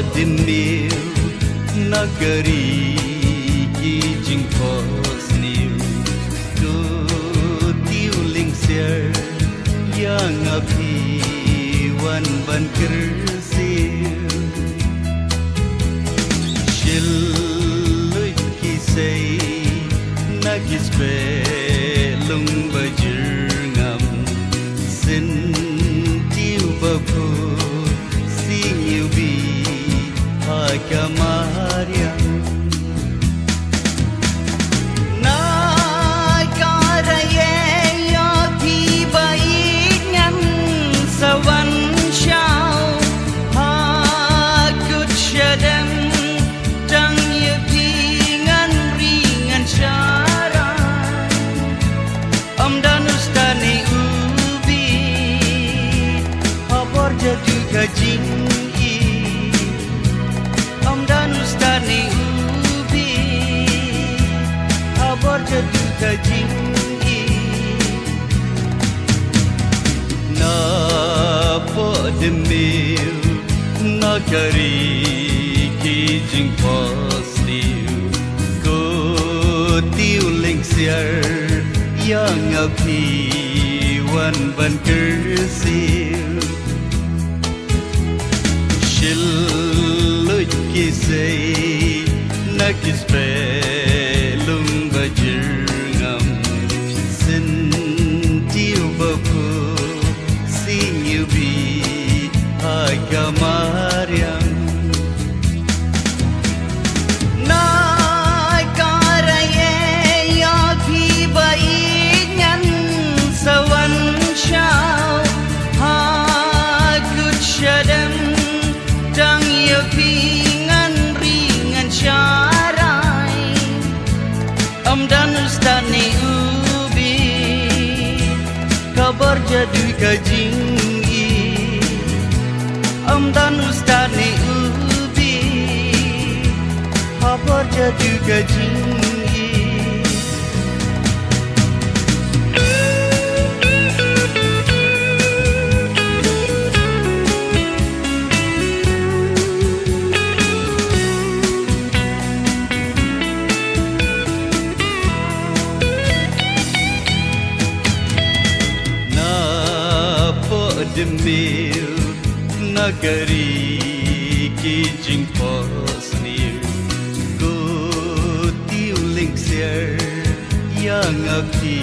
Dimil Nagari Kijing Posniu Do Tiuling Siar Yang Api Wan Ban Kersir Shilui Kisei Nagis Belung Bajir Ngam Sin Tiu Bapu Sing Yubi Kamaria na karaye yo thi baingan sawan shao ha kut shadam tang ye pingan ringan shara amdan ustani ubi abor jadu kajing Ustani ubi abor jadu kajing na po demil na kari kijing postiu ko tiuling siar yang api wan ban kersir shil Kisei Nagis Belung Bajir Ngam Sin Tiu Bapu Sing Yubi Agamariam Na Karaye Yapi Baingan Sawan Shao Hakut Shadam Tang Yapi Syarai amdan ustani ubi kabar jadu kajingi amdan ustani ubi kabar jadu kajingi Demil Nagari Kijing Posniu Go Tiuling Siar Yang Api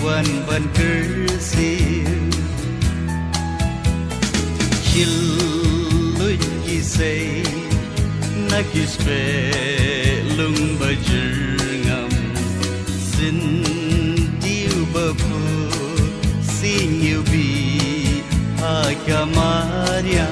Wan Ban Kersir Shilui Kisei Nagis Belung Bajir Ngam Sin Tiu Bapu Sing Yubi Kamaria